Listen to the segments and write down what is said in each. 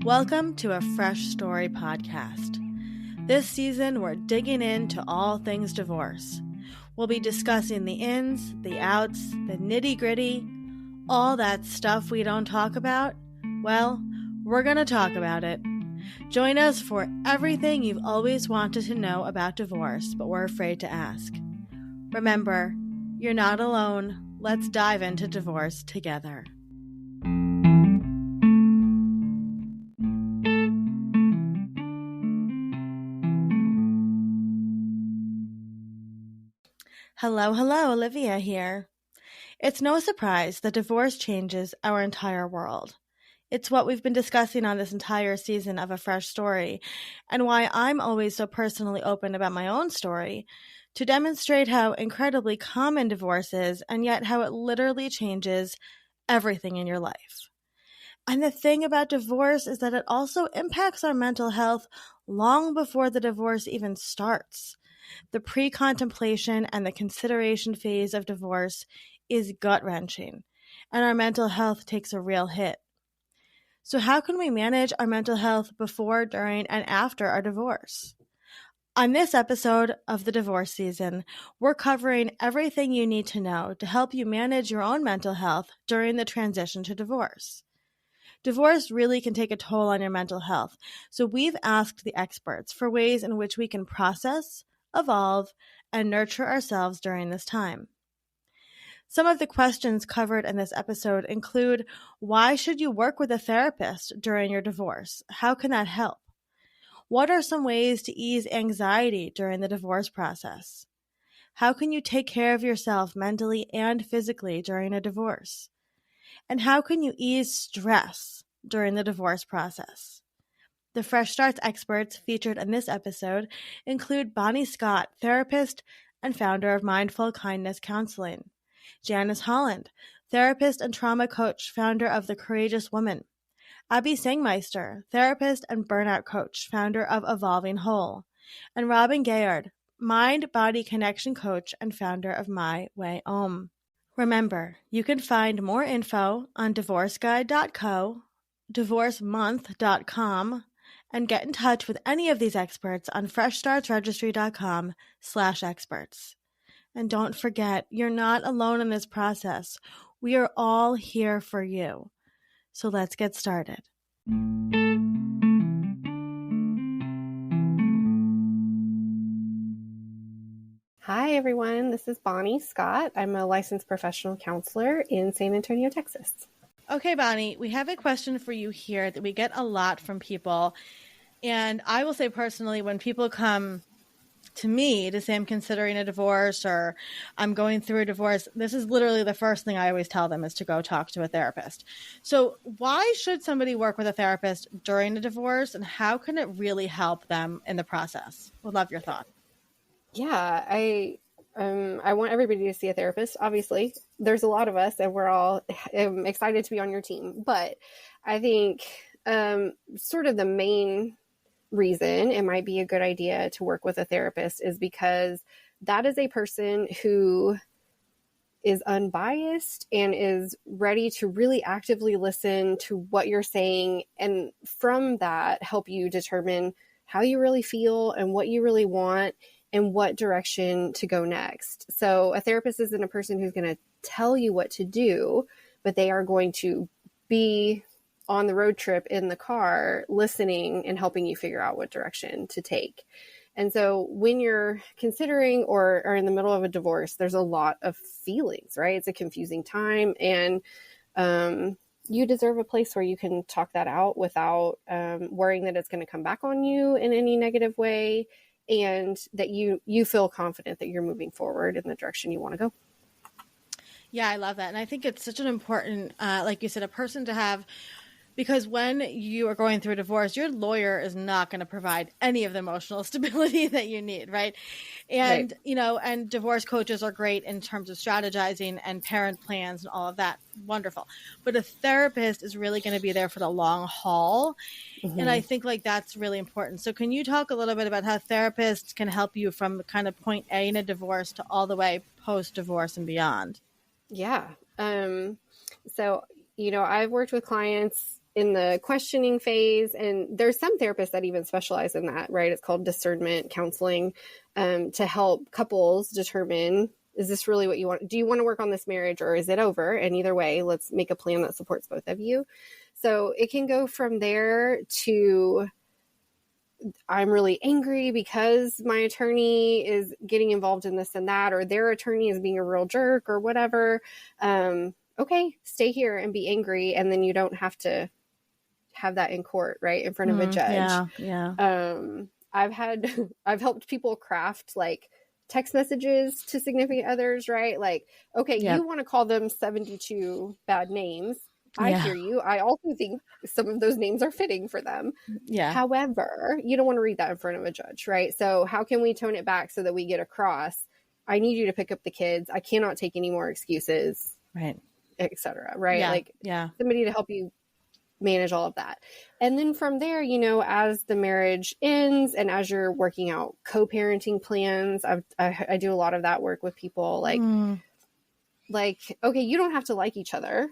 Welcome to a Fresh Story podcast. This season, we're digging into all things divorce. We'll be discussing the ins, the outs, the nitty-gritty, all that stuff we don't talk about. Well, we're going to talk about it. Join us for everything you've always wanted to know about divorce, but were afraid to ask. Remember, you're not alone. Let's dive into divorce together. Hello, Olivia here. It's no surprise that divorce changes our entire world. It's what we've been discussing on this entire season of A Fresh Story, and why I'm always so personally open about my own story, to demonstrate how incredibly common divorce is, and yet how it literally changes everything in your life. And the thing about divorce is that it also impacts our mental health long before the divorce even starts. The pre-contemplation and the consideration phase of divorce is gut-wrenching, and our mental health takes a real hit. So how can we manage our mental health before, during, and after our divorce? On this episode of the divorce season, we're covering everything you need to know to help you manage your own mental health during the transition to divorce. Divorce really can take a toll on your mental health, so we've asked the experts for ways in which we can process, evolve, and nurture ourselves during this time. Some of the questions covered in this episode include: why should you work with a therapist during your divorce? How can that help? What are some ways to ease anxiety during the divorce process? How can you take care of yourself mentally and physically during a divorce? And how can you ease stress during the divorce process? The Fresh Starts experts featured in this episode include Bonnie Scott, therapist and founder of Mindful Kindness Counseling; Janice Holland, therapist and trauma coach, founder of The Courageous Woman; Abby Sangmeister, therapist and burnout coach, founder of Evolving Whole; and Robin Gayard, mind-body connection coach and founder of My Way Om. Remember, you can find more info on divorceguide.co, divorcemonth.com, and get in touch with any of these experts on freshstartsregistry.com/experts. And don't forget, you're not alone in this process. We are all here for you. So let's get started. Hi, everyone. This is Bonnie Scott. I'm a licensed professional counselor in San Antonio, Texas. Okay, Bonnie, we have a question for you here that we get a lot from people. And I will say personally, when people come to me to say I'm considering a divorce or I'm going through a divorce, this is literally the first thing I always tell them is to go talk to a therapist. So why should somebody work with a therapist during a divorce, and how can it really help them in the process? Would love your thought. Yeah, I want everybody to see a therapist. Obviously, there's a lot of us and we're all excited to be on your team. But I think sort of the main reason it might be a good idea to work with a therapist is because that is a person who is unbiased and is ready to really actively listen to what you're saying, and from that help you determine how you really feel and what you really want and what direction to go next. So a therapist isn't a person who's going to tell you what to do, but they are going to be on the road trip in the car, listening and helping you figure out what direction to take. And so when you're considering or are in the middle of a divorce, there's a lot of feelings, right? It's a confusing time, and you deserve a place where you can talk that out without worrying that it's going to come back on you in any negative way, and that you feel confident that you're moving forward in the direction you want to go. Yeah, I love that. And I think it's such an important, like you said, a person to have, because when you are going through a divorce, your lawyer is not going to provide any of the emotional stability that you need, right? And, Right. you know, and divorce coaches are great in terms of strategizing and parent plans and all of that. Wonderful. But a therapist is really going to be there for the long haul. Mm-hmm. And I think like that's really important. So can you talk a little bit about how therapists can help you from kind of point A in a divorce to all the way post-divorce and beyond? Yeah. So, I've worked with clients in the questioning phase. And there's some therapists that even specialize in that, right? It's called discernment counseling, to help couples determine, is this really what you want? Do you want to work on this marriage, or is it over? And either way, let's make a plan that supports both of you. So it can go from there to, I'm really angry because my attorney is getting involved in this and that, or their attorney is being a real jerk or whatever. Okay, stay here and be angry. And then you don't have to have that in court, right? In front of a judge. I've helped people craft like text messages to significant others, right? Like, okay, you want to call them 72 bad names. I hear you. I also think some of those names are fitting for them. Yeah. However, you don't want to read that in front of a judge, right? So how can we tone it back so that we get across, I need you to pick up the kids. I cannot take any more excuses, right, etc. Right? Yeah. Like somebody to help you manage all of that. And then from there, you know, as the marriage ends and as you're working out co-parenting plans, I do a lot of that work with people, like, okay, you don't have to like each other,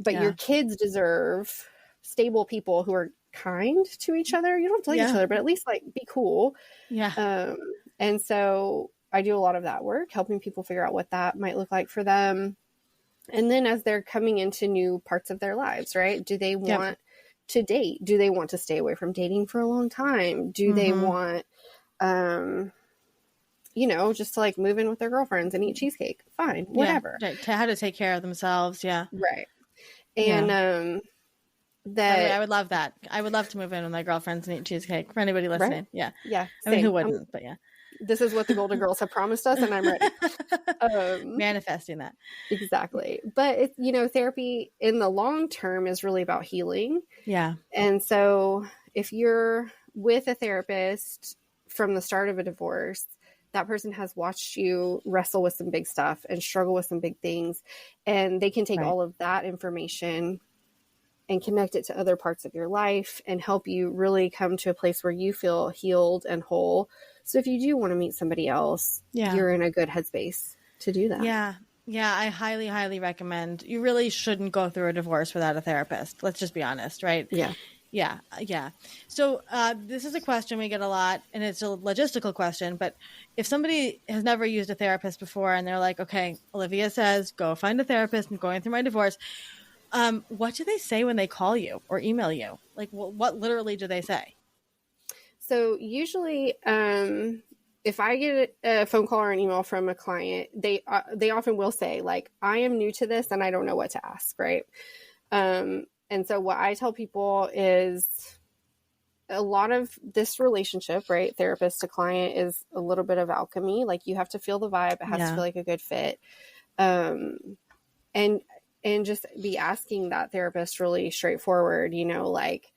but your kids deserve stable people who are kind to each other. You don't have to like each other, but at least like be cool. Yeah. And so I do a lot of that work, helping people figure out what that might look like for them. And then as they're coming into new parts of their lives, right? Do they want to date? Do they want to stay away from dating for a long time? Do they want, you know, just to like move in with their girlfriends and eat cheesecake? Fine, whatever. To how to take care of themselves. Yeah. Right. And that I would love that. I would love to move in with my girlfriends and eat cheesecake, for anybody listening. Right? Yeah. Yeah. I mean, who wouldn't? But yeah. This is what the Golden Girls have promised us, and I'm ready. Manifesting that. Exactly. But it's, you know, therapy in the long term is really about healing. Yeah. And so if you're with a therapist from the start of a divorce, that person has watched you wrestle with some big stuff and struggle with some big things. And they can take all of that information and connect it to other parts of your life and help you really come to a place where you feel healed and whole. So if you do want to meet somebody else, you're in a good headspace to do that. Yeah. Yeah. I highly, highly recommend. You really shouldn't go through a divorce without a therapist. Let's just be honest, right? Yeah. Yeah. Yeah. So this is a question we get a lot, and it's a logistical question, but if somebody has never used a therapist before and they're like, okay, Olivia says, go find a therapist. I'm going through my divorce. What do they say when they call you or email you? Like, what literally do they say? So usually, if I get a phone call or an email from a client, they often will say, like, I am new to this and I don't know what to ask, right? And so what I tell people is a lot of this relationship, right, therapist to client, is a little bit of alchemy. Like, you have to feel the vibe. It has to feel like a good fit. And just be asking that therapist really straightforward, you know, like,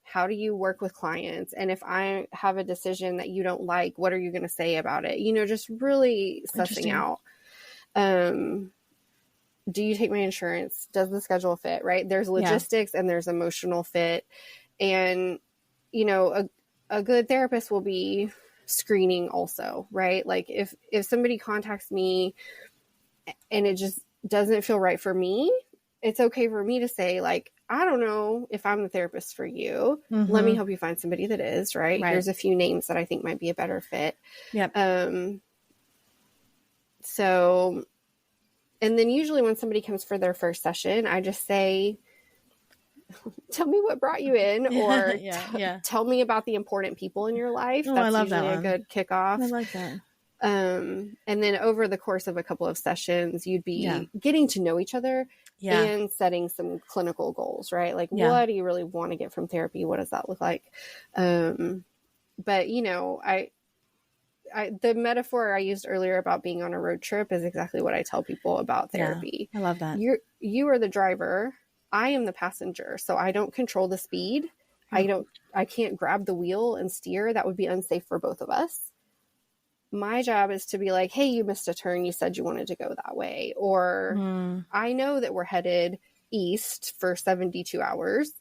how do you work with clients? And if I have a decision that you don't like, what are you going to say about it? You know, just really sussing out. Do you take my insurance? Does the schedule fit? Right? There's logistics and there's emotional fit. And, you know, a good therapist will be screening also, right? Like if somebody contacts me and it just doesn't feel right for me, it's okay for me to say, like, I don't know if I'm the therapist for you. Let me help you find somebody that is, right? Here's a few names that I think might be a better fit. So, and then usually when somebody comes for their first session, I just say, tell me what brought you in, or tell me about the important people in your life. Oh, That's I love usually that a good kickoff. I like that. And then over the course of a couple of sessions, you'd be getting to know each other and setting some clinical goals, right? Like, what do you really want to get from therapy? What does that look like? But, you know, the metaphor I used earlier about being on a road trip is exactly what I tell people about therapy. I love that. You are the driver. I am the passenger. So I don't control the speed. I can't grab the wheel and steer. That would be unsafe for both of us. My job is to be like, hey, you missed a turn. You said you wanted to go that way. Or I know that we're headed east for 72 hours,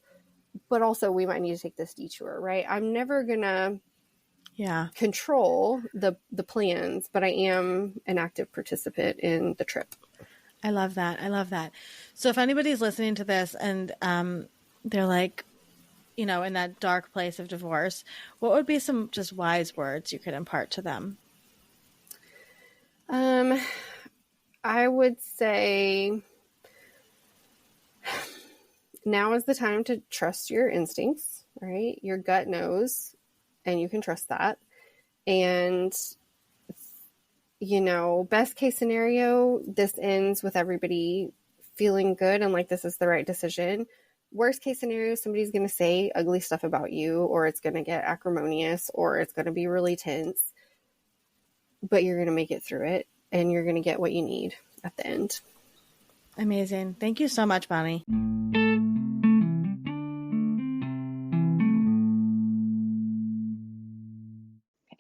but also we might need to take this detour, right? I'm never going to control the plans, but I am an active participant in the trip. I love that. I love that. So if anybody's listening to this and they're like, you know, in that dark place of divorce, what would be some just wise words you could impart to them? I would say now is the time to trust your instincts, right? Your gut knows, and you can trust that. And, you know, best case scenario, this ends with everybody feeling good and like this is the right decision. Worst case scenario, somebody's going to say ugly stuff about you, or it's going to get acrimonious, or it's going to be really tense, but you're going to make it through it and you're going to get what you need at the end. Amazing. Thank you so much, Bonnie.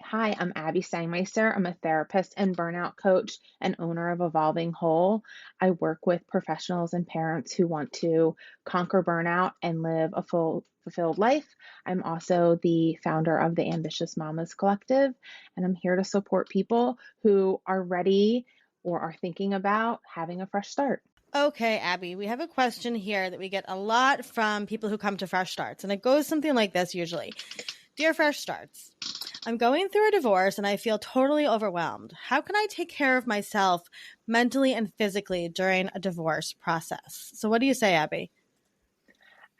Hi, I'm Abby Steinmeister. I'm a therapist and burnout coach and owner of Evolving Whole. I work with professionals and parents who want to conquer burnout and live a fulfilled life. I'm also the founder of the Ambitious Mamas Collective, and I'm here to support people who are ready or are thinking about having a fresh start. Okay, Abby, we have a question here that we get a lot from people who come to Fresh Starts, and it goes something like this usually. Dear Fresh Starts, I'm going through a divorce and I feel totally overwhelmed. How can I take care of myself mentally and physically during a divorce process? So what do you say, Abby?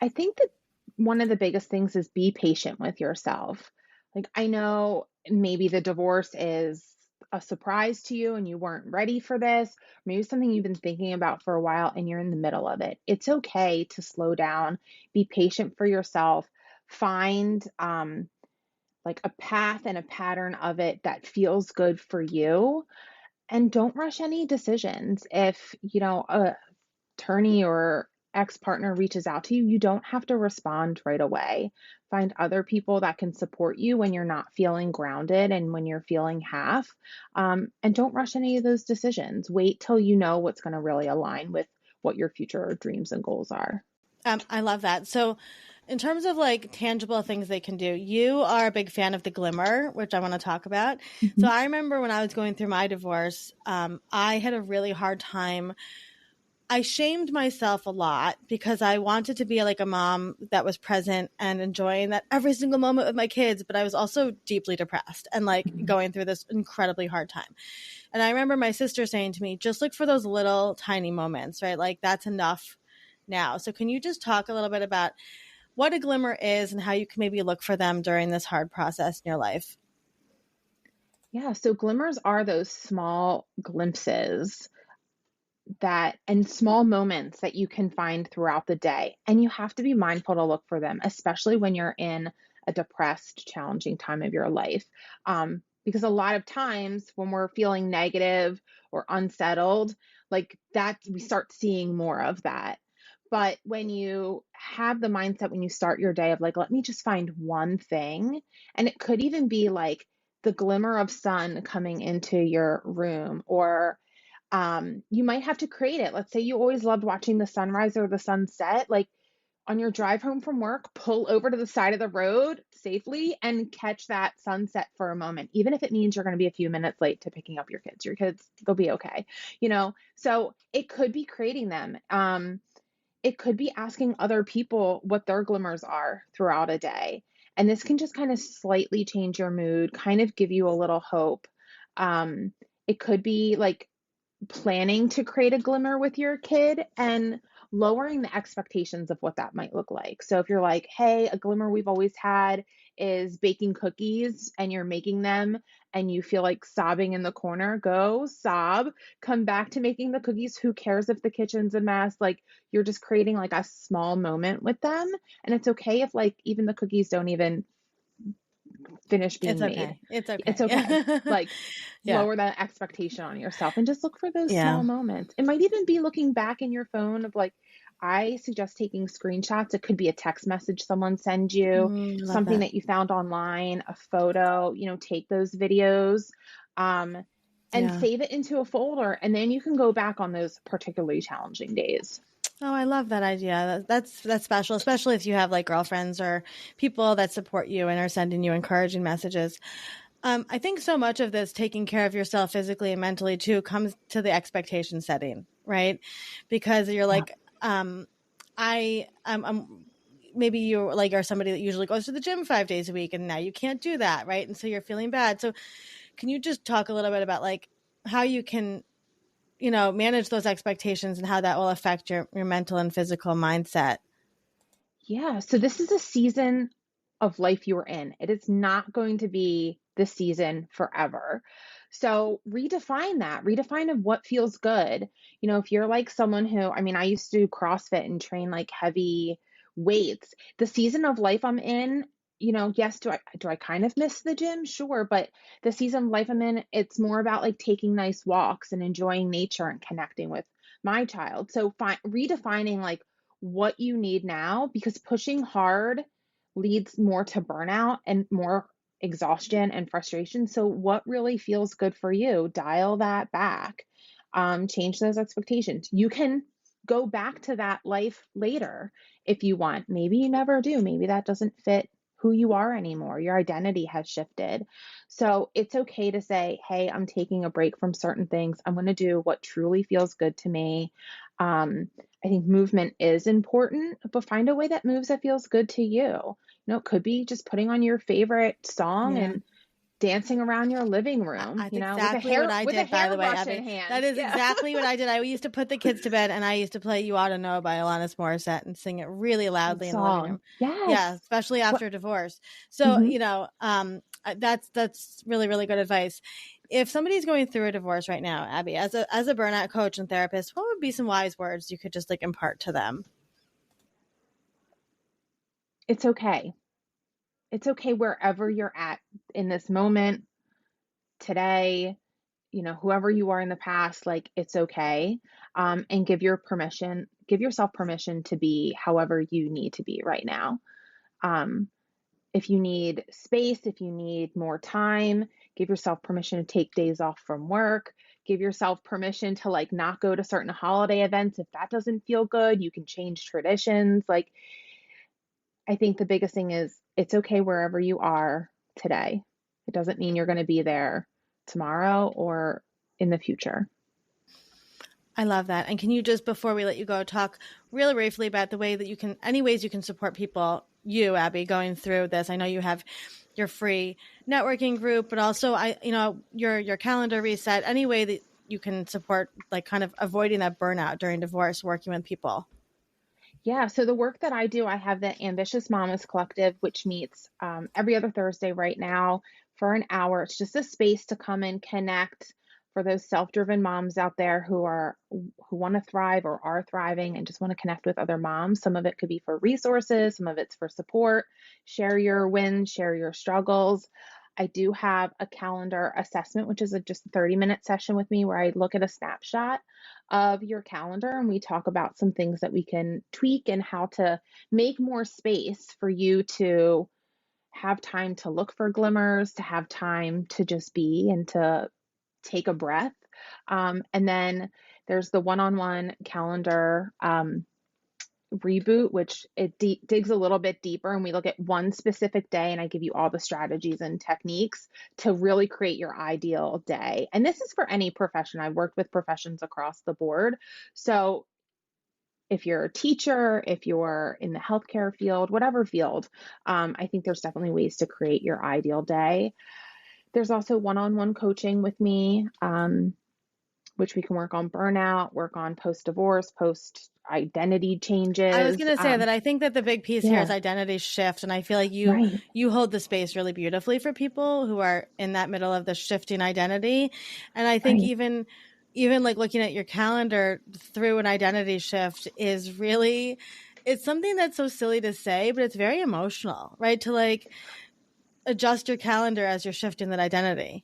I think that one of the biggest things is be patient with yourself. Like, I know maybe the divorce is a surprise to you and you weren't ready for this. Maybe something you've been thinking about for a while and you're in the middle of it. It's okay to slow down, be patient for yourself, find like a path and a pattern of it that feels good for you, and don't rush any decisions. If, you know, a attorney or ex-partner reaches out to you, you don't have to respond right away. Find other people that can support you when you're not feeling grounded and when you're feeling half. And don't rush any of those decisions. Wait till you know what's going to really align with what your future dreams and goals are. I love that. So in terms of like tangible things they can do, you are a big fan of the glimmer, which I want to talk about. So Mhm. I remember when I was going through my divorce, I had a really hard time. I shamed myself a lot because I wanted to be like a mom that was present and enjoying that every single moment with my kids, but I was also deeply depressed and like Mhm. going through this incredibly hard time. And I remember my sister saying to me, just look for those little tiny moments, right? Like that's enough now. So can you just talk a little bit about what a glimmer is and how you can maybe look for them during this hard process in your life? Yeah, so glimmers are those small glimpses that and small moments that you can find throughout the day. And you have to be mindful to look for them, especially when you're in a depressed, challenging time of your life. Because a lot of times when we're feeling negative or unsettled, like that, we start seeing more of that. But when you have the mindset when you start your day of like, let me just find one thing, and it could even be like the glimmer of sun coming into your room, or you might have to create it. Let's say you always loved watching the sunrise or the sunset. Like on your drive home from work, pull over to the side of the road safely and catch that sunset for a moment, even if it means you're going to be a few minutes late to picking up your kids. Your kids, they'll be okay, you know? So it could be creating them. It could be asking other people what their glimmers are throughout a day. And this can just kind of slightly change your mood, kind of give you a little hope. It could be like planning to create a glimmer with your kid and lowering the expectations of what that might look like. So if you're like, hey, a glimmer we've always had is baking cookies and you're making them and you feel like sobbing in the corner, go sob, come back to making the cookies. Who cares if the kitchen's a mess? Like you're just creating like a small moment with them. And it's okay if like even the cookies don't even finish It's being made. okay. It's It's okay. okay. Like Yeah. lower that expectation on yourself and just look for those small Yeah. moments. It might even be looking back in your phone of like, I suggest taking screenshots. It could be a text message someone sends you, I love something that. that you found online, a photo, you know, take those videos, um, and Yeah. save it into a folder. And then you can go back on those particularly challenging days. Oh, I love that idea. That's special, especially if you have like girlfriends or people that support you and are sending you encouraging messages. I think so much of this taking care of yourself physically and mentally too comes to the expectation setting, right? Because you're Yeah. like, I'm maybe you like are somebody that usually goes to the gym 5 days a week, and now you can't do that, right? And so you're feeling bad. So can you just talk a little bit about like how you can, manage those expectations and how that will affect your mental and physical mindset? Yeah. So this is a season of life you're in. It is not going to be the season forever. So redefine that, redefine of what feels good. If you're like someone who, I mean, I used to do CrossFit and train like heavy weights. The season of life I'm in, yes, do I kind of miss the gym? Sure. But the season of life I'm in, it's more about like taking nice walks and enjoying nature and connecting with my child. So redefining like what you need now, because pushing hard leads more to burnout and more exhaustion and frustration. So, what really feels good for you? Dial that back, change those expectations. You can go back to that life later if you want. Maybe you never do. Maybe that doesn't fit who you are anymore. Your identity has shifted. So, it's okay to say, hey, I'm taking a break from certain things. I'm going to do what truly feels good to me. I think movement is important, but find a way that moves that feels good to you. It could be just putting on your favorite song Yeah. and dancing around your living room, That's with a exactly what hair I with a did, by the way, hairbrush in Abby. That hand. is Yeah. exactly what I did. I used to put the kids to bed and I used to play You Ought to Know by Alanis Morissette and sing it really Good loudly in the living song. room. Yeah, Yes. especially What? after divorce. So, Hmm. that's really, really good advice. If somebody's going through a divorce right now, Abby, as a burnout coach and therapist, what would be some wise words you could just like impart to them? It's okay. It's okay wherever you're at in this moment, today, whoever you are in the past, like it's okay. And give yourself permission to be however you need to be right now. Um, If you need space, if you need more time, give yourself permission to take days off from work. Give yourself permission to like not go to certain holiday events. If that doesn't feel good, you can change traditions. Like, I think the biggest thing is it's okay wherever you are today. It doesn't mean you're going to be there tomorrow or in the future. I love that. And can you just, before we let you go, talk really briefly about the way that any ways you can support people, you, Abby, going through this? I know you have your free networking group, but also your calendar reset, any way that you can support like kind of avoiding that burnout during divorce, working with people. Yeah, so the work that I do, I have the Ambitious Mamas Collective, which meets every other Thursday right now for an hour. It's just a space to come and connect for those self-driven moms out there who want to thrive or are thriving and just want to connect with other moms. Some of it could be for resources, some of it's for support. Share your wins, share your struggles. I do have a calendar assessment, which is just a 30-minute session with me where I look at a snapshot of your calendar and we talk about some things that we can tweak and how to make more space for you to have time to look for glimmers, to have time to just be and to take a breath. And then there's the one-on-one calendar reboot, which it digs a little bit deeper and we look at one specific day and I give you all the strategies and techniques to really create your ideal day. And this is for any profession. I've worked with professions across the board. So if you're a teacher, if you're in the healthcare field, whatever field, I think there's definitely ways to create your ideal day. There's also one-on-one coaching with me, which we can work on burnout, work on post-divorce, post-identity I was changes. going to say that I think that the big piece here is Yeah, identity shift, and I feel like right. you hold the space really beautifully for people who are in that middle of the shifting identity. And I think Right. even like looking at your calendar through an identity shift is really, it's something that's so silly to say, but it's very emotional, right? To like adjust your calendar as you're shifting that identity.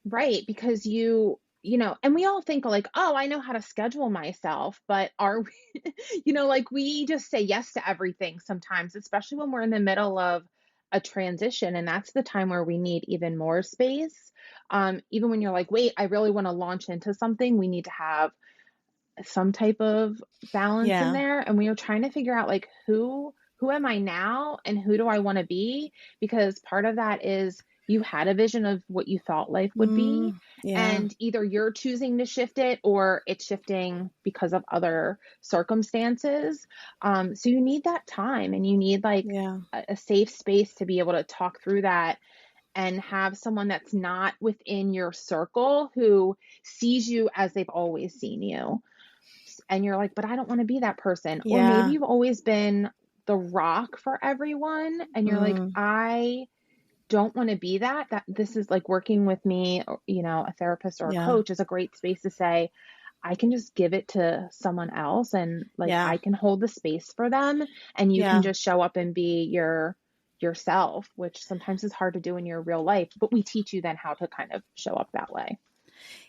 Right, because and we all think like, oh, I know how to schedule myself, but are we, like we just say yes to everything sometimes, especially when we're in the middle of a transition. And that's the time where we need even more space. Even when you're like, wait, I really want to launch into something, we need to have some type of balance in Yeah. there. And we are trying to figure out like who am I now and who do I want to be? Because part of that is you had a vision of what you thought life would be, Yeah. and either you're choosing to shift it or it's shifting because of other circumstances. So you need that time, and you need like Yeah. a safe space to be able to talk through that and have someone that's not within your circle who sees you as they've always seen you. And you're like, but I don't want to be that person. Or maybe Yeah. you've always been the rock for everyone and you're like, Mm. I don't want to be that. That this is like working with me, you know, a therapist or a Yeah. coach is a great space to say, I can just give it to someone else and like Yeah. I can hold the space for them, and you can Yeah. just show up and be yourself, which sometimes is hard to do in your real life, but we teach you then how to kind of show up that way.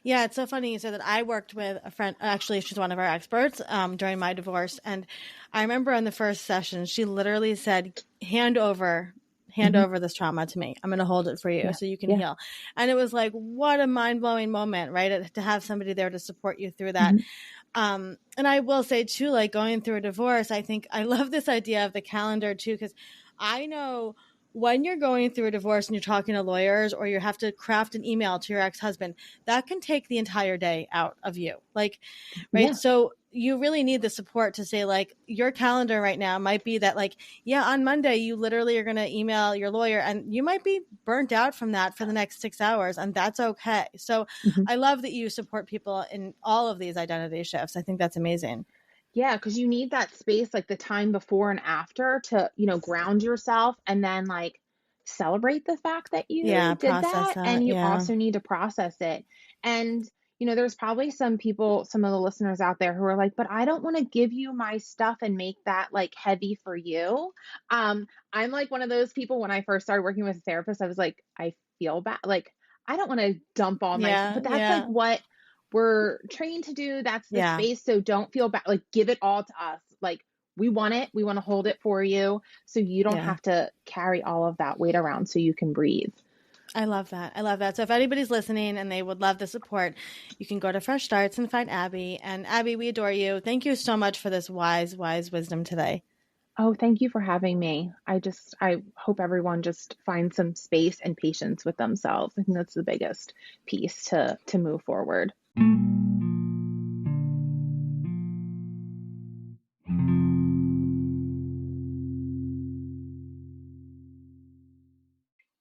Yeah, it's so funny you said that. I worked with a friend, actually, she's one of our experts during my divorce. And I remember in the first session, she literally said, hand Mm-hmm. over this trauma to me. I'm going to hold it for you Yeah. so you can Yeah. heal. And it was like, what a mind blowing moment, right? To have somebody there to support you through that. Mm-hmm. And I will say too, like going through a divorce, I think I love this idea of the calendar too, because I know when you're going through a divorce and you're talking to lawyers or you have to craft an email to your ex-husband, that can take the entire day out of you. Like, right. Yeah. So you really need the support to say, like, your calendar right now might be that, like, yeah, on Monday, you literally are going to email your lawyer and you might be burnt out from that for the next 6 hours, and that's okay. So Mm-hmm. I love that you support people in all of these identity shifts. I think that's amazing. Yeah, because you need that space, like the time before and after to, you know, ground yourself and then like celebrate the fact that Yeah. you did Process that. that. And you Yeah. also need to process it. And, you know, there's probably some people, some of the listeners out there who are like, but I don't want to give you my stuff and make that like heavy for you. I'm like one of those people. When I first started working with a therapist, I was like, I feel bad. Like, I don't want to dump all my, Yeah. but that's like Yeah. what we're trained to do. That's the Yeah. space. So don't feel bad. Like, give it all to us. Like, we want it. We want to hold it for you. So you don't Yeah. have to carry all of that weight around, so you can breathe. I love that. I love that. So if anybody's listening and they would love the support, you can go to Fresh Starts and find Abby. And Abby, we adore you. Thank you so much for this wise, wise wisdom today. Oh, thank you for having me. I hope everyone just finds some space and patience with themselves. I think that's the biggest piece to move forward.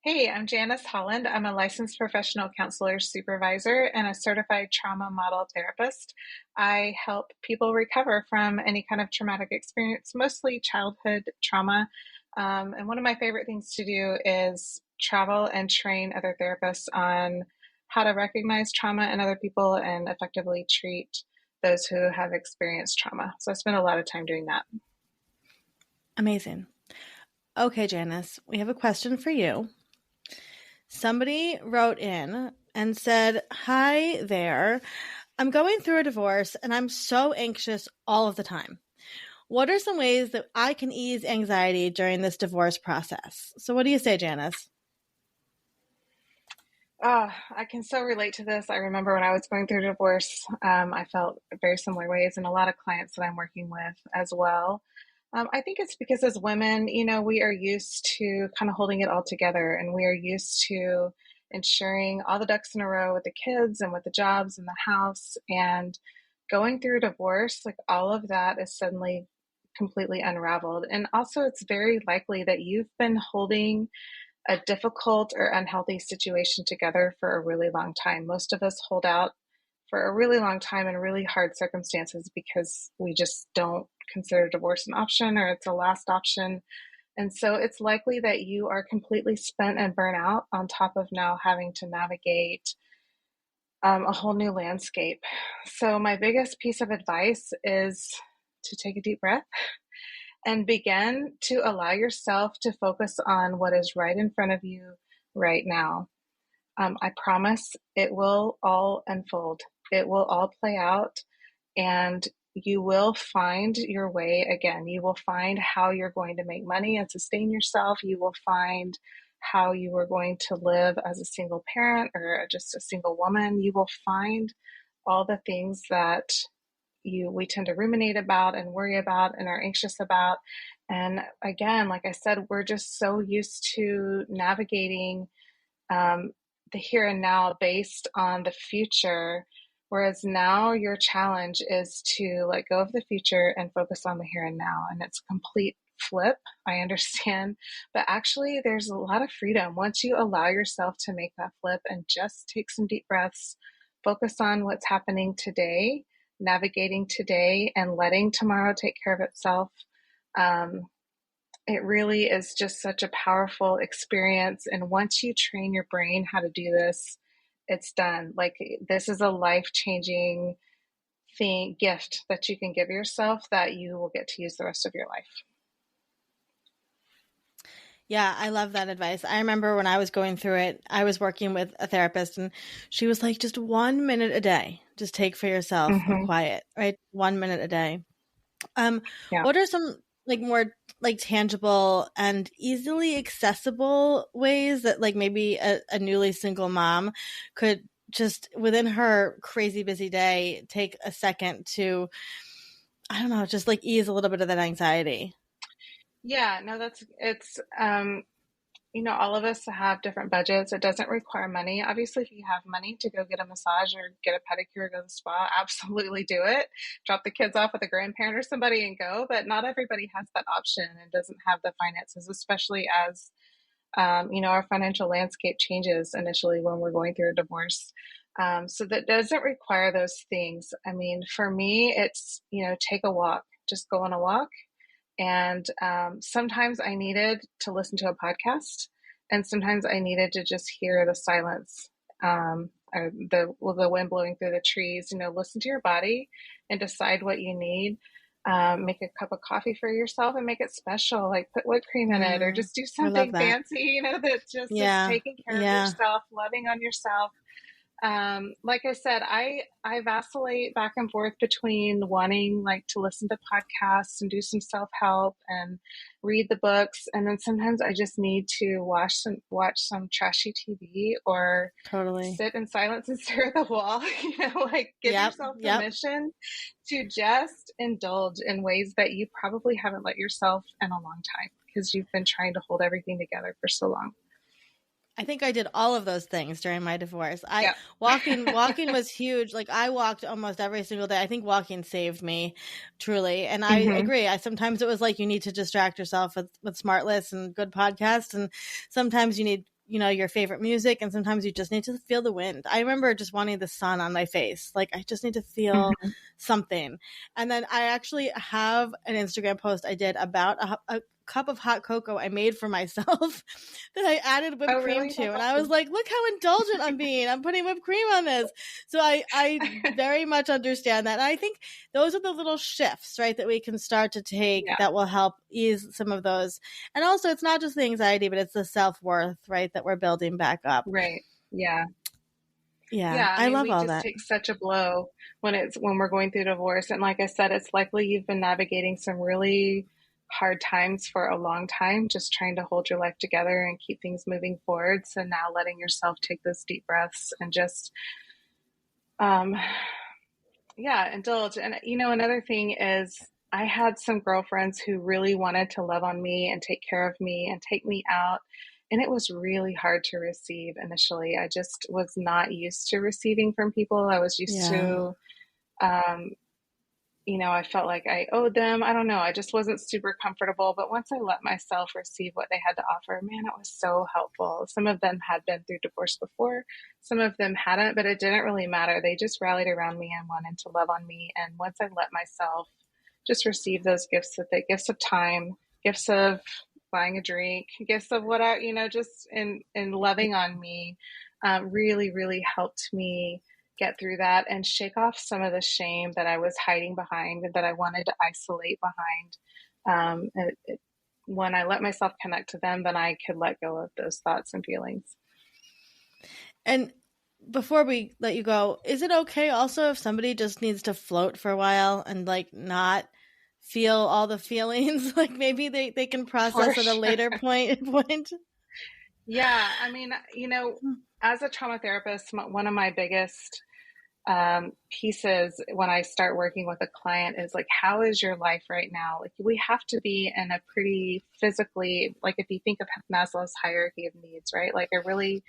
Hey, I'm Janice Holland. I'm a licensed professional counselor supervisor and a certified trauma model therapist. I help people recover from any kind of traumatic experience, mostly childhood trauma. And one of my favorite things to do is travel and train other therapists on how to recognize trauma in other people and effectively treat those who have experienced trauma. So I spend a lot of time doing that. Amazing. Okay, Janice, we have a question for you. Somebody wrote in and said, "Hi there. I'm going through a divorce and I'm so anxious all of the time. What are some ways that I can ease anxiety during this divorce process?" So what do you say, Janice? Oh, I can so relate to this. I remember when I was going through divorce, I felt very similar ways, and a lot of clients that I'm working with as well. I think it's because as women, you know, we are used to kind of holding it all together, and we are used to ensuring all the ducks in a row with the kids and with the jobs and the house. And going through a divorce, like all of that is suddenly completely unraveled. And also, it's very likely that you've been holding a difficult or unhealthy situation together for a really long time. Most of us hold out for a really long time in really hard circumstances because we just don't consider divorce an option or it's a last option. And so it's likely that you are completely spent and burnt out on top of now having to navigate a whole new landscape. So, my biggest piece of advice is to take a deep breath and begin to allow yourself to focus on what is right in front of you right now. I promise it will all unfold, it will all play out, and you will find your way again. You will find how you're going to make money and sustain yourself. You will find how you are going to live as a single parent or just a single woman. You will find all the things that we tend to ruminate about and worry about and are anxious about. And again, like I said, we're just so used to navigating the here and now based on the future. Whereas now your challenge is to let go of the future and focus on the here and now. And it's a complete flip, I understand. But actually, there's a lot of freedom once you allow yourself to make that flip and just take some deep breaths, focus on what's happening today, navigating today, and letting tomorrow take care of itself. It really is just such a powerful experience. And once you train your brain how to do this, it's done. Like, this is a life-changing gift that you can give yourself that you will get to use the rest of your life. Yeah, I love that advice. I remember when I was going through it, I was working with a therapist and she was like, just 1 minute a day, just take for yourself of quiet, right? 1 minute a day. Yeah. What are some like more like tangible and easily accessible ways that like maybe a newly single mom could just within her crazy busy day take a second to, I don't know, just like ease a little bit of that anxiety? Yeah, no, it's all of us have different budgets. It doesn't require money. Obviously, if you have money to go get a massage or get a pedicure or go to the spa, absolutely do it. Drop the kids off with a grandparent or somebody and go. But not everybody has that option and doesn't have the finances, especially as our financial landscape changes initially when we're going through a divorce. So that doesn't require those things. I mean, for me, it's, take a walk, just go on a walk. And sometimes I needed to listen to a podcast, and sometimes I needed to just hear the silence, or the wind blowing through the trees. Listen to your body and decide what you need. Make a cup of coffee for yourself and make it special. Like put whipped cream in it, or just do I love something that. fancy. That just is taking care of yourself, loving on yourself. Like I said, I vacillate back and forth between wanting like to listen to podcasts and do some self-help and read the books, and then sometimes I just need to watch some trashy TV or Totally sit in silence and stare at the wall. Like give yourself permission to just indulge in ways that you probably haven't let yourself in a long time because you've been trying to hold everything together for so long. I think I did all of those things during my divorce. Walking was huge. Like I walked almost every single day. I think walking saved me truly. And I agree. Sometimes it was like you need to distract yourself with smart lists and good podcasts. And sometimes you need, your favorite music. And sometimes you just need to feel the wind. I remember just wanting the sun on my face. Like I just need to feel something. And then I actually have an Instagram post I did about a cup of hot cocoa I made for myself that I added whipped cream to. And I was like, look how indulgent I'm being. I'm putting whipped cream on this. So I very much understand that. And I think those are the little shifts, right, that we can start to take that will help ease some of those. And also it's not just the anxiety, but it's the self-worth, right, that we're building back up. Right. Yeah. Yeah. I love all that. We just take such a blow when we're going through divorce. And like I said, it's likely you've been navigating some really hard times for a long time, just trying to hold your life together and keep things moving forward. So now letting yourself take those deep breaths and just, indulge. And, another thing is I had some girlfriends who really wanted to love on me and take care of me and take me out. And it was really hard to receive initially. I just was not used to receiving from people. I was used to, I felt like I owed them. I don't know. I just wasn't super comfortable. But once I let myself receive what they had to offer, man, it was so helpful. Some of them had been through divorce before. Some of them hadn't, but it didn't really matter. They just rallied around me and wanted to love on me. And once I let myself just receive those gifts, gifts of time, gifts of buying a drink, gifts of just in loving on me, really, really helped me get through that and shake off some of the shame that I was hiding behind and that I wanted to isolate behind. When I let myself connect to them, then I could let go of those thoughts and feelings. And before we let you go, is it okay also if somebody just needs to float for a while and like not feel all the feelings? Like maybe they can process at a later point? Yeah. I mean, as a trauma therapist, one of my biggest pieces when I start working with a client is like, how is your life right now? Like we have to be in a pretty physically, like if you think of Maslow's hierarchy of needs, right? Like a really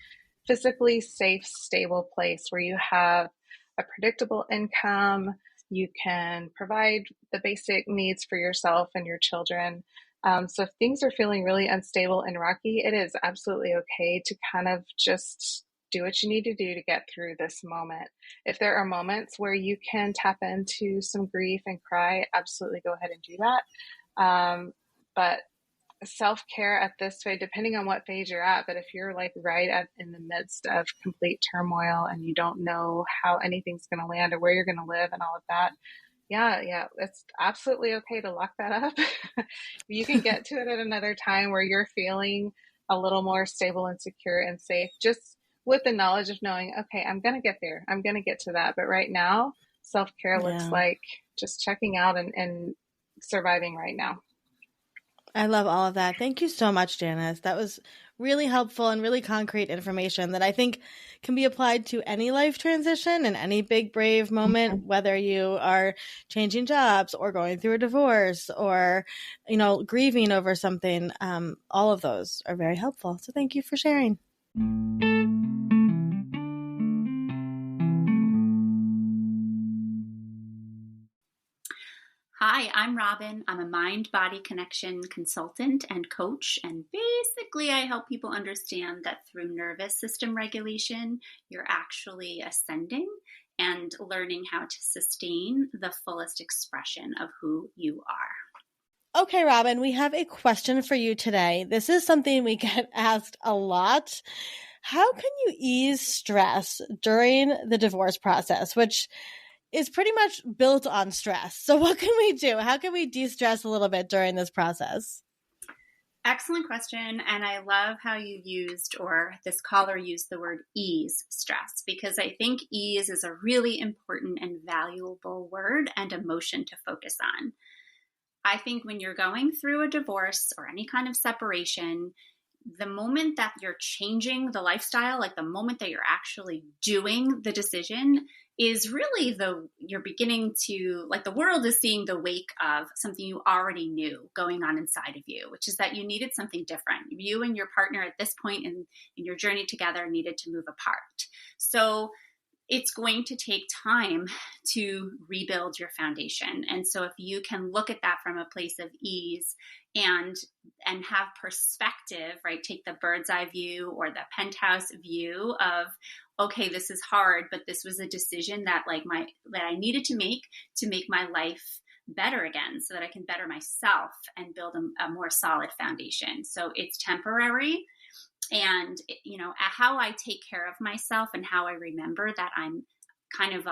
physically safe, stable place where you have a predictable income, you can provide the basic needs for yourself and your children. So if things are feeling really unstable and rocky, it is absolutely okay to kind of just do what you need to do to get through this moment. If there are moments where you can tap into some grief and cry, absolutely go ahead and do that. But self-care at this phase, depending on what phase you're at, but if you're like in the midst of complete turmoil and you don't know how anything's going to land or where you're going to live and all of that, yeah, it's absolutely okay to lock that up. You can get to it at another time where you're feeling a little more stable and secure and safe, just with the knowledge of knowing, okay, I'm going to get there. I'm going to get to that. But right now, self-care looks Yeah. like just checking out and surviving right now. I love all of that. Thank you so much, Janice. That was really helpful and really concrete information that I think can be applied to any life transition and any big, brave moment, whether you are changing jobs or going through a divorce or, grieving over something. All of those are very helpful. So thank you for sharing. Hi, I'm Robin. I'm a mind-body connection consultant and coach, and basically I help people understand that through nervous system regulation, you're actually ascending and learning how to sustain the fullest expression of who you are. Okay, Robin, we have a question for you today. This is something we get asked a lot. How can you ease stress during the divorce process, which is pretty much built on stress? So what can we do? How can we de-stress a little bit during this process? Excellent question. And I love how you used, or this caller used, the word ease stress, because I think ease is a really important and valuable word and emotion to focus on. I think when you're going through a divorce or any kind of separation, the moment that you're changing the lifestyle, like the moment that you're actually doing the decision, is really you're beginning to, like, the world is seeing the wake of something you already knew going on inside of you, which is that you needed something different. You and your partner at this point in your journey together needed to move apart. So it's going to take time to rebuild your foundation. And so if you can look at that from a place of ease and have perspective, right? Take the bird's eye view or the penthouse view of, okay, this is hard, but this was a decision that I needed to make my life better again so that I can better myself and build a more solid foundation. So it's temporary. And, how I take care of myself and how I remember that I'm kind of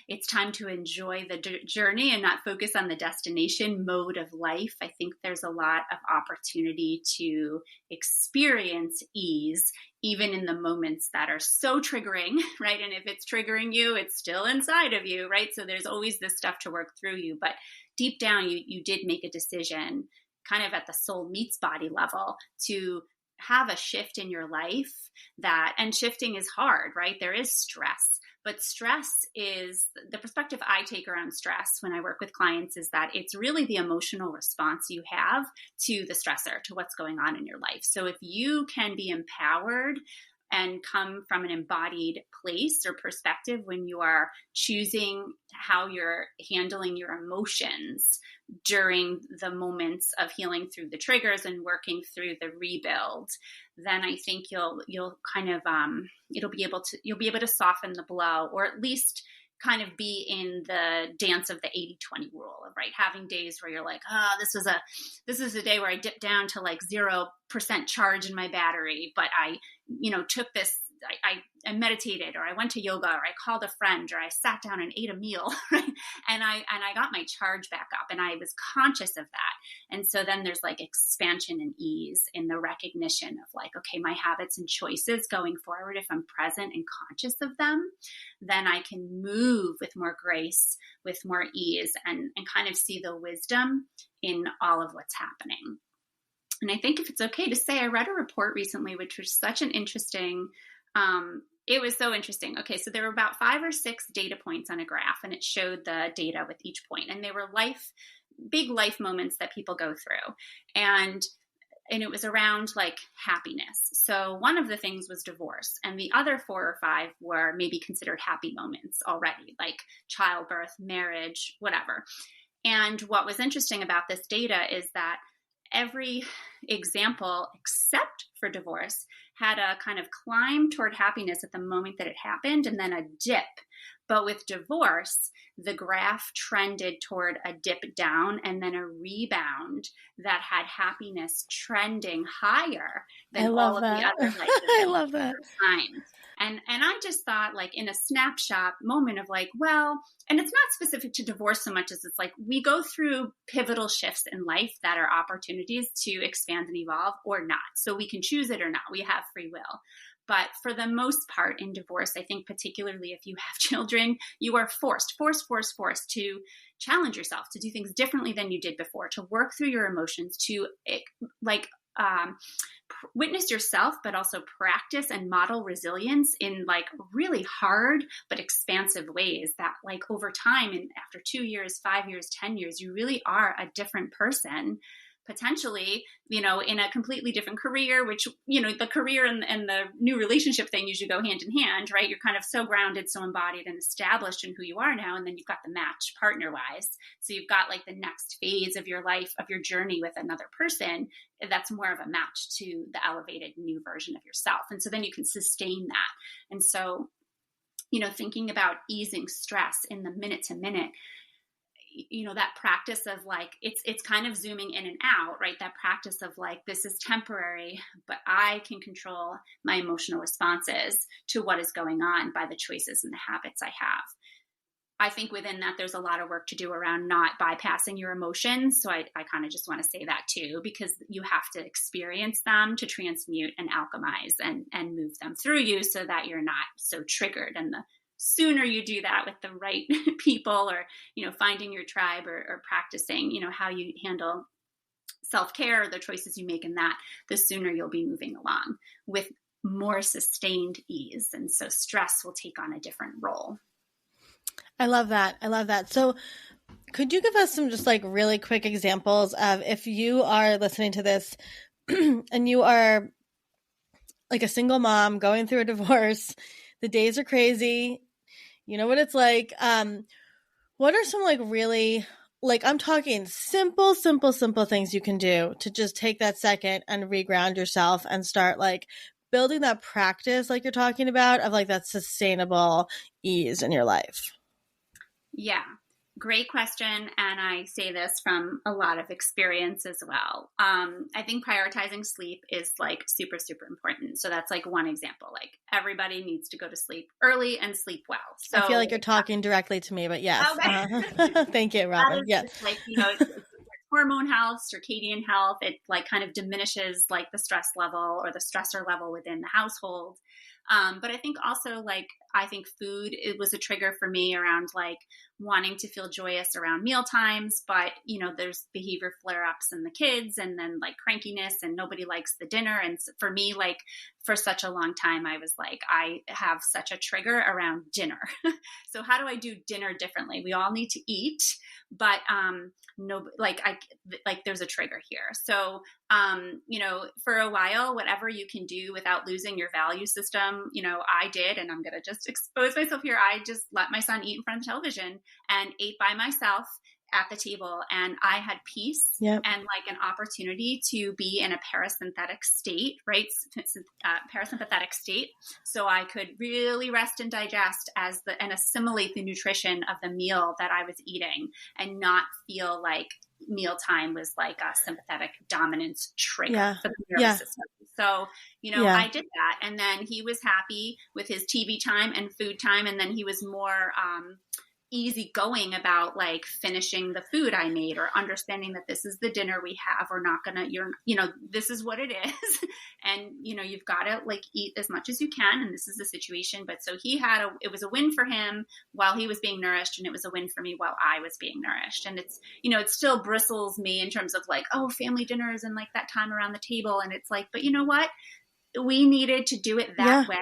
it's time to enjoy the journey and not focus on the destination mode of life. I think there's a lot of opportunity to experience ease, even in the moments that are so triggering, right? And if it's triggering you, it's still inside of you, right? So there's always this stuff to work through you. But deep down, you did make a decision kind of at the soul meets body level to have a shift in your life and shifting is hard, right? There is stress, but stress is the perspective I take around stress when I work with clients is that it's really the emotional response you have to the stressor, to what's going on in your life. So if you can be empowered and come from an embodied place or perspective when you are choosing how you're handling your emotions during the moments of healing through the triggers and working through the rebuild, then I think you'll kind of you'll be able to soften the blow, or at least kind of be in the dance of the 80-20 rule of, right, having days where you're like, this is a day where I dipped down to like 0% charge in my battery, but I took this, I meditated, or I went to yoga, or I called a friend, or I sat down and ate a meal, right? And I got my charge back up, and I was conscious of that. And so then there's like expansion and ease in the recognition of like, okay, my habits and choices going forward, if I'm present and conscious of them, then I can move with more grace, with more ease, and kind of see the wisdom in all of what's happening. And I think if it's okay to say, I read a report recently, which was such an interesting, it was so interesting. Okay, so there were about 5 or 6 data points on a graph, and it showed the data with each point. And they were big life moments that people go through. And and it was around like happiness. So one of the things was divorce, and the other 4 or 5 were maybe considered happy moments already, like childbirth, marriage, whatever. And what was interesting about this data is that every example except for divorce had a kind of climb toward happiness at the moment that it happened, and then a dip. But with divorce, the graph trended toward a dip down and then a rebound that had happiness trending higher than all of the other like I love that signs. And I just thought, like, in a snapshot moment of like, well, and it's not specific to divorce so much as it's like we go through pivotal shifts in life that are opportunities to expand and evolve or not. So we can choose it or not. We have free will. But for the most part in divorce, I think particularly if you have children, you are forced to challenge yourself, to do things differently than you did before, to work through your emotions, to witness yourself, but also practice and model resilience in like really hard but expansive ways that like over time, and after 2 years, 5 years, 10 years, you really are a different person, potentially, in a completely different career, which, the career and the new relationship thing usually go hand in hand, right? You're kind of so grounded, so embodied and established in who you are now. And then you've got the match partner wise. So you've got like the next phase of your life, of your journey with another person that's more of a match to the elevated new version of yourself. And so then you can sustain that. And so, thinking about easing stress in the minute to minute, that practice of like, it's kind of zooming in and out, right? That practice of like, this is temporary, but I can control my emotional responses to what is going on by the choices and the habits I have. I think within that, there's a lot of work to do around not bypassing your emotions. So I kind of just want to say that too, because you have to experience them to transmute and alchemize and move them through you so that you're not so triggered. And the sooner you do that with the right people, or, finding your tribe, or practicing, how you handle self-care, or the choices you make in that, the sooner you'll be moving along with more sustained ease. And so stress will take on a different role. I love that. So could you give us some just like really quick examples of, if you are listening to this and you are like a single mom going through a divorce, the days are crazy, you know what it's like. What are some like really, like I'm talking simple things you can do to just take that second and reground yourself and start like building that practice like you're talking about of like that sustainable ease in your life? Yeah, great question. And I say this from a lot of experience as well. I think prioritizing sleep is like super, super important. So that's like one example. Like everybody needs to go to sleep early and sleep well. So I feel like you're talking directly to me, but yes. Okay. Thank you, Robin. Yes. Like, it's hormone health, circadian health. It like kind of diminishes like the stress level or the stressor level within the household. But I think also I think food, it was a trigger for me around like wanting to feel joyous around meal times, but there's behavior flare-ups in the kids, and then like crankiness, and nobody likes the dinner. And for me, like for such a long time, I was like, I have such a trigger around dinner. So how do I do dinner differently? We all need to eat, but no, there's a trigger here. So for a while, whatever you can do without losing your value system, I did, and I'm going to just expose myself here. I just let my son eat in front of television and ate by myself at the table, and I had peace. Yep. And like an opportunity to be in a parasympathetic state, right? Parasympathetic state. So I could really rest and digest and assimilate the nutrition of the meal that I was eating, and not feel like mealtime was like a sympathetic dominance trigger for the nervous system. So, I did that. And then he was happy with his TV time and food time. And then he was more easygoing about like finishing the food I made, or understanding that this is the dinner we have. We're not gonna, this is what it is. And, you've got to like eat as much as you can. And this is the situation. But so it was a win for him while he was being nourished. And it was a win for me while I was being nourished. And it's, it still bristles me in terms of like, oh, family dinners and like that time around the table. And it's like, but you know what? We needed to do it that way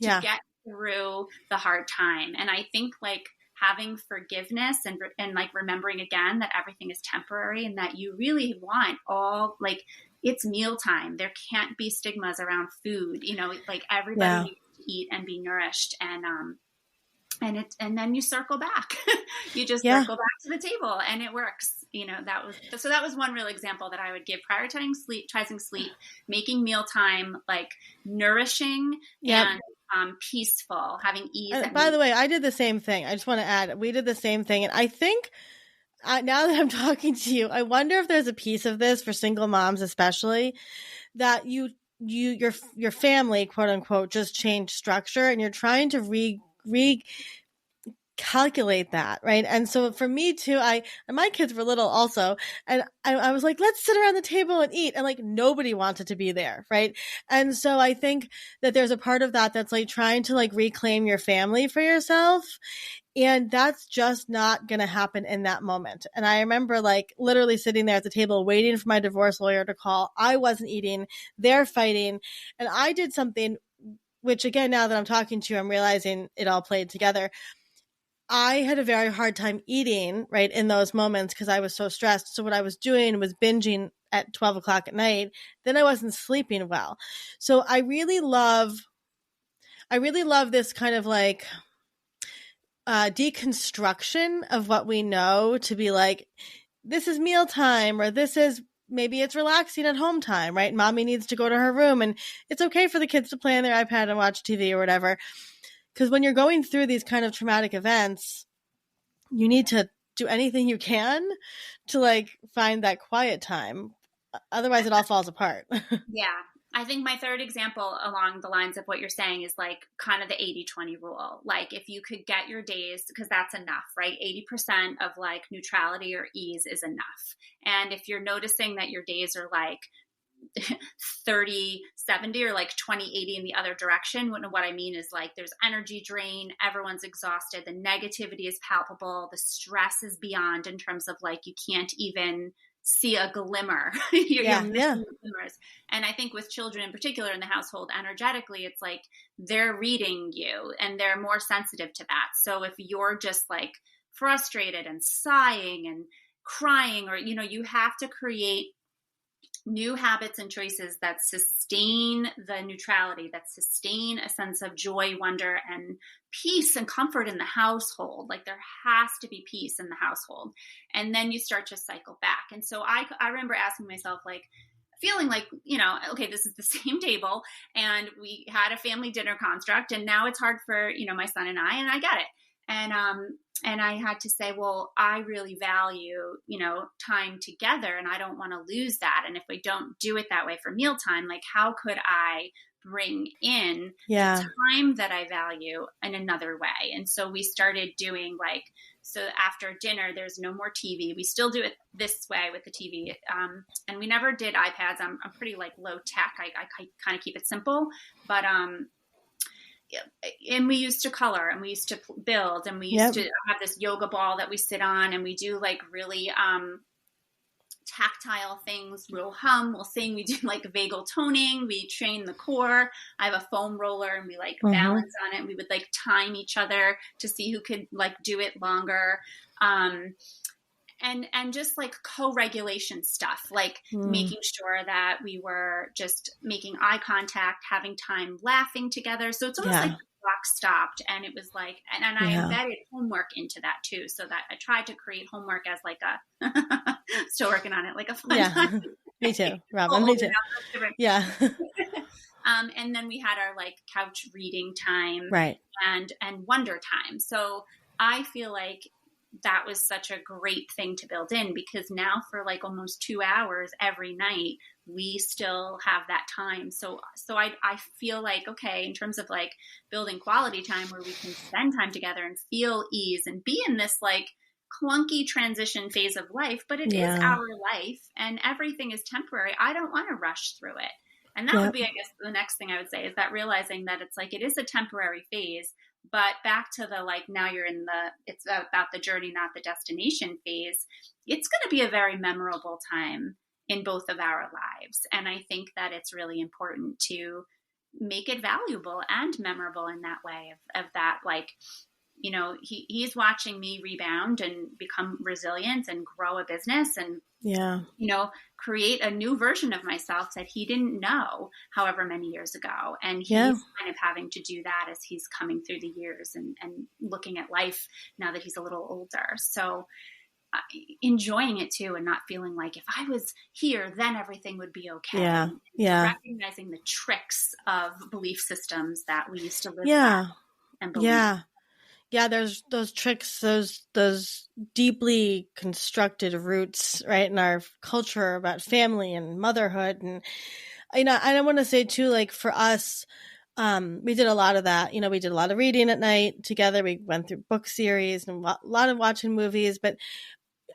to get through the hard time. And I think like having forgiveness and like remembering again that everything is temporary, and that you really want all like, it's mealtime. There can't be stigmas around food, like everybody needs to eat and be nourished. And then you circle back. You just circle back to the table and it works. That was one real example that I would give: prioritizing sleep, making mealtime like nourishing and peaceful, having ease. By the way, I did the same thing. I just want to add, we did the same thing. And I think now that I'm talking to you, I wonder if there's a piece of this for single moms, especially, that your family, quote unquote, just changed structure and you're trying to calculate that, right? And so for me too, and my kids were little also, and I was like, let's sit around the table and eat, and like nobody wanted to be there, right? And so I think that there's a part of that that's like trying to like reclaim your family for yourself, and that's just not going to happen in that moment. And I remember like literally sitting there at the table waiting for my divorce lawyer to call. I wasn't eating, they're fighting, and I did something which, again, now that I'm talking to you, I'm realizing it all played together. I had a very hard time eating, right, in those moments because I was so stressed. So what I was doing was binging at 12 o'clock at night. Then I wasn't sleeping well. So I really love this kind of like deconstruction of what we know to be like, this is mealtime, or this is, maybe it's relaxing at home time, right? Mommy needs to go to her room and it's okay for the kids to play on their iPad and watch TV or whatever. Because when you're going through these kind of traumatic events, you need to do anything you can to like find that quiet time. Otherwise it all falls apart. Yeah. I think my third example along the lines of what you're saying is like kind of the 80-20 rule. Like if you could get your days, because that's enough, right? 80% of like neutrality or ease is enough. And if you're noticing that your days are like 30-70 or like 20-80 in the other direction, what I mean is like there's energy drain, everyone's exhausted, the negativity is palpable, the stress is beyond in terms of like you can't even see a glimmer. You're missing the glimmers. And I think with children in particular in the household, energetically, it's like they're reading you and they're more sensitive to that. So if you're just like frustrated and sighing and crying, or you have to create new habits and choices that sustain the neutrality, that sustain a sense of joy, wonder, and peace and comfort in the household. Like there has to be peace in the household. And then you start to cycle back. And so I remember asking myself, like, feeling like, okay, this is the same table and we had a family dinner construct and now it's hard for, my son and I get it. And I had to say, well, I really value, time together and I don't want to lose that. And if we don't do it that way for mealtime, like how could I bring in the time that I value in another way? And so we started doing so after dinner, there's no more TV. We still do it this way with the TV. And we never did iPads. I'm pretty like low tech. I kind of keep it simple, but, and we used to color and we used to build and we used to have this yoga ball that we sit on and we do like really tactile things. We'll hum, we'll sing, we do like vagal toning, we train the core. I have a foam roller and we like balance on it. We would like time each other to see who could like do it longer. And just like co-regulation stuff, like making sure that we were just making eye contact, having time laughing together. So it's almost like the clock stopped and it was like, and I embedded homework into that too. So that I tried to create homework as like still working on it, like a fun time. Me too, Robin, me too. Yeah. And then we had our like couch reading time and wonder time. So I feel like that was such a great thing to build in because now for like almost 2 hours every night, we still have that time. So I feel like, okay, in terms of like building quality time where we can spend time together and feel ease and be in this like clunky transition phase of life, but it is our life and everything is temporary. I don't want to rush through it. And that would be, I guess, the next thing I would say is that realizing that it's like, it is a temporary phase. But back to the like, now you're in it's about the journey, not the destination phase. It's going to be a very memorable time in both of our lives. And I think that it's really important to make it valuable and memorable in that way of that, like he's watching me rebound and become resilient and grow a business and, create a new version of myself that he didn't know however many years ago. And he's kind of having to do that as he's coming through the years and looking at life now that he's a little older. So enjoying it too, and not feeling like if I was here, then everything would be okay. Recognizing the tricks of belief systems that we used to live by and believe. Yeah, there's those tricks, those deeply constructed roots, right, in our culture about family and motherhood. And I want to say too, like for us, we did a lot of that. We did a lot of reading at night together. We went through book series and a lot of watching movies. But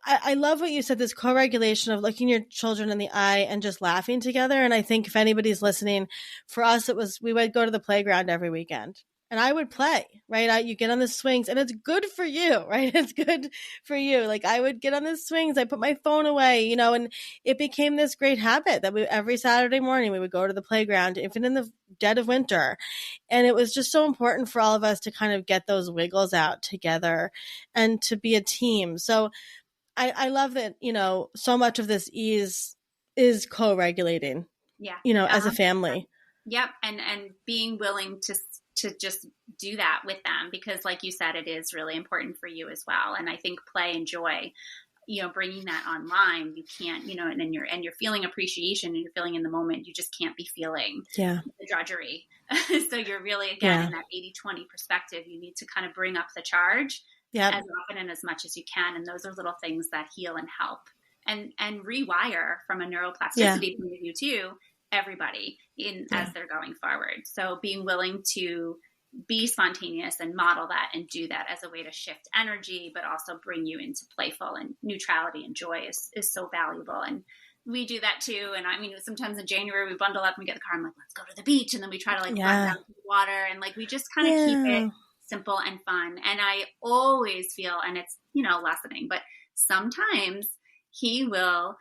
I love what you said, this co-regulation of looking your children in the eye and just laughing together. And I think if anybody's listening, for us, we would go to the playground every weekend. And I would play, right? You get on the swings and it's good for you, right? It's good for you. Like I would get on the swings. I put my phone away, and it became this great habit that every Saturday morning we would go to the playground, even in the dead of winter. And it was just so important for all of us to kind of get those wiggles out together and to be a team. So I love that, so much of this ease is co-regulating, as a family. Yep. And being willing to just do that with them, because like you said, it is really important for you as well. And I think play and joy, bringing that online, you can't, and you're feeling appreciation and you're feeling in the moment, you just can't be feeling the drudgery. So you're really, again, in that 80-20 perspective, you need to kind of bring up the charge as often and as much as you can. And those are little things that heal and help and rewire from a neuroplasticity point of view too, everybody as they're going forward. So being willing to be spontaneous and model that and do that as a way to shift energy, but also bring you into playful and neutrality and joy is so valuable. And we do that too. And I mean, sometimes in January we bundle up and we get the car. I'm like, let's go to the beach. And then we try to run down to the water. And like, we just kind of keep it simple and fun. And I always feel, and it's, lessening, but sometimes he will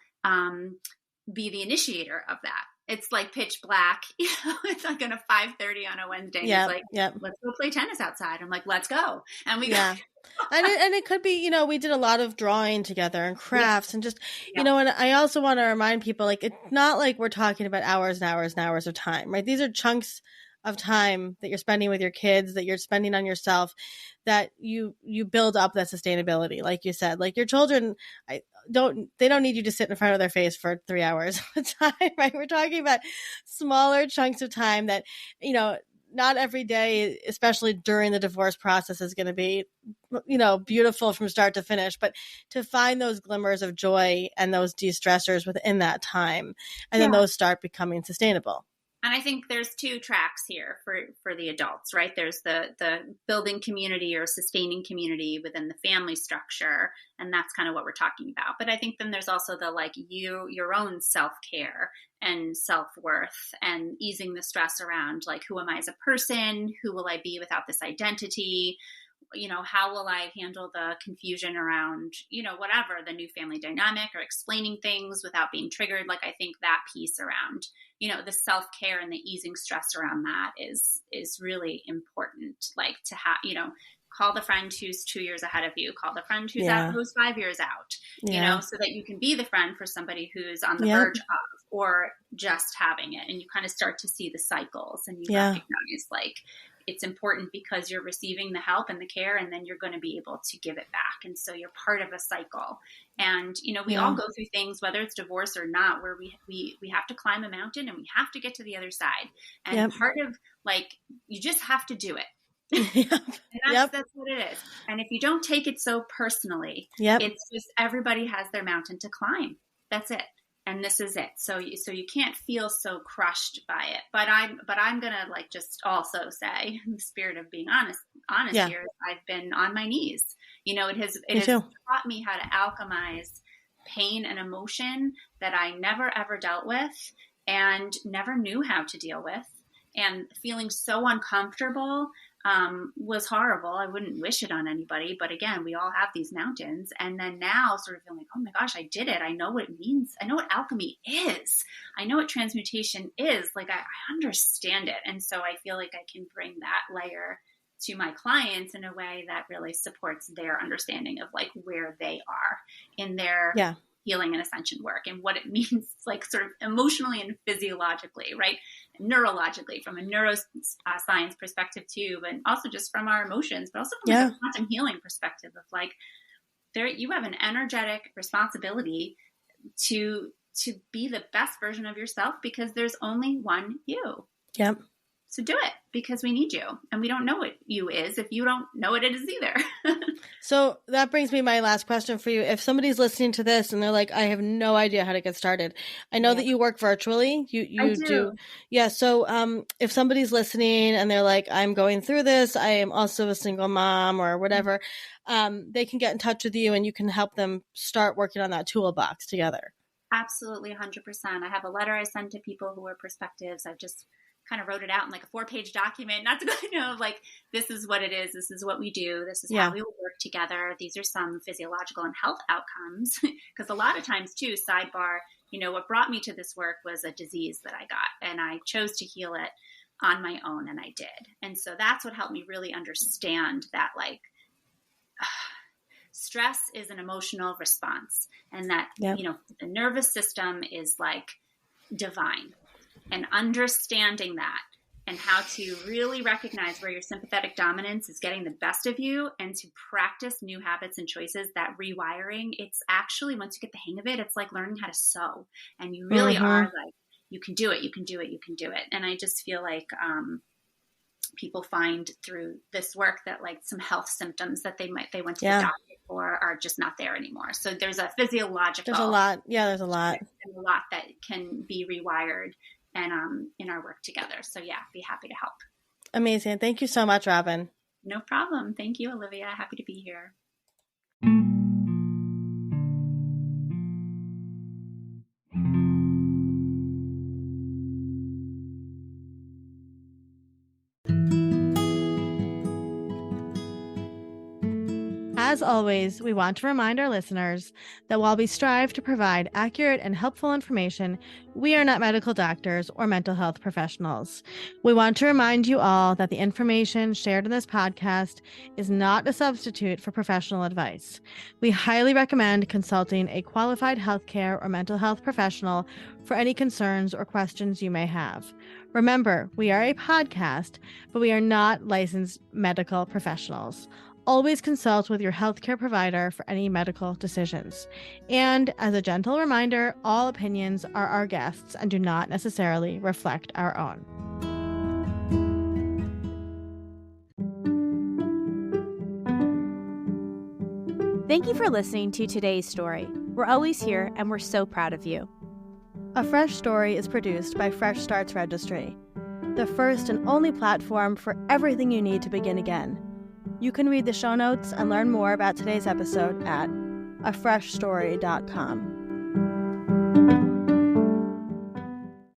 be the initiator of that. It's like pitch black, it's like on a 5:30 on a Wednesday. He's like, let's go play tennis outside. I'm like, let's go. And we go. And it could be, we did a lot of drawing together and crafts and just, and I also want to remind people, like, it's not like we're talking about hours and hours and hours of time, right? These are chunks of time that you're spending with your kids, that you're spending on yourself, that you build up that sustainability. Like you said, like your children, they don't need you to sit in front of their face for 3 hours of time, right? We're talking about smaller chunks of time that, not every day, especially during the divorce process, is going to be, beautiful from start to finish, but to find those glimmers of joy and those de-stressors within that time. And then those start becoming sustainable. And I think there's two tracks here for the adults, right? There's the building community or sustaining community within the family structure. And that's kind of what we're talking about. But I think then there's also the, like, your own self-care and self-worth and easing the stress around, like, who am I as a person? Who will I be without this identity? How will I handle the confusion around, whatever, the new family dynamic, or explaining things without being triggered? Like, I think that piece around, the self-care and the easing stress around that is really important. Like, to have, call the friend who's 2 years ahead of you, call the friend who's 5 years out, so that you can be the friend for somebody who's on the verge of, or just having it. And you kind of start to see the cycles, and you recognize, like, it's important because you're receiving the help and the care, and then you're going to be able to give it back. And so you're part of a cycle. And, we all go through things, whether it's divorce or not, where we have to climb a mountain and we have to get to the other side. And part of, like, you just have to do it. And that's what it is. And if you don't take it so personally, it's just everybody has their mountain to climb. That's it. And this is it. So you can't feel so crushed by it. But I'm gonna, like, just also say, in the spirit of being honest here, I've been on my knees. It has taught me how to alchemize pain and emotion that I never ever dealt with and never knew how to deal with. And feeling so uncomfortable was horrible. I wouldn't wish it on anybody, but again, we all have these mountains. And then now sort of feeling like, oh my gosh, I did it. I know what it means. I know what alchemy is. I know what transmutation is. Like, I understand it. And so I feel like I can bring that layer to my clients in a way that really supports their understanding of like where they are in their healing and ascension work and what it means, like sort of emotionally and physiologically, right? Neurologically, from a neuroscience perspective too, but also just from our emotions, but also from like a quantum healing perspective of like, you have an energetic responsibility to be the best version of yourself because there's only one you. Yep. So do it because we need you, and we don't know what you is if you don't know what it is either. So that brings me my last question for you. If somebody's listening to this and they're like, I have no idea how to get started. I know that you work virtually. You do. Yeah. So if somebody's listening and they're like, I'm going through this, I am also a single mom or whatever, they can get in touch with you and you can help them start working on that toolbox together. Absolutely. 100%. I have a letter I send to people who are perspectives. I've just kind of wrote it out in like a 4-page document, not to go, like, this is what it is. This is what we do. This is how we will work together. These are some physiological and health outcomes. Because a lot of times too, sidebar, what brought me to this work was a disease that I got, and I chose to heal it on my own, and I did. And so that's what helped me really understand that, like, stress is an emotional response, and that, the nervous system is like divine. And understanding that and how to really recognize where your sympathetic dominance is getting the best of you and to practice new habits and choices, that rewiring, it's actually, once you get the hang of it, it's like learning how to sew. And you really are like, you can do it, you can do it, you can do it. And I just feel like people find through this work that like some health symptoms that they went to the doctor for are just not there anymore. So there's a physiological. There's a lot. Yeah, there's a lot. And a lot that can be rewired and in our work together. So be happy to help. Amazing. Thank you so much, Robin. No problem. Thank you, Olivia. Happy to be here. As always, we want to remind our listeners that while we strive to provide accurate and helpful information, we are not medical doctors or mental health professionals. We want to remind you all that the information shared in this podcast is not a substitute for professional advice. We highly recommend consulting a qualified healthcare or mental health professional for any concerns or questions you may have. Remember, we are a podcast, but we are not licensed medical professionals. Always consult with your healthcare provider for any medical decisions. And as a gentle reminder, all opinions are our guests and do not necessarily reflect our own. Thank you for listening to today's story. We're always here and we're so proud of you. A Fresh Story is produced by Fresh Starts Registry, the first and only platform for everything you need to begin again. You can read the show notes and learn more about today's episode at afreshstory.com.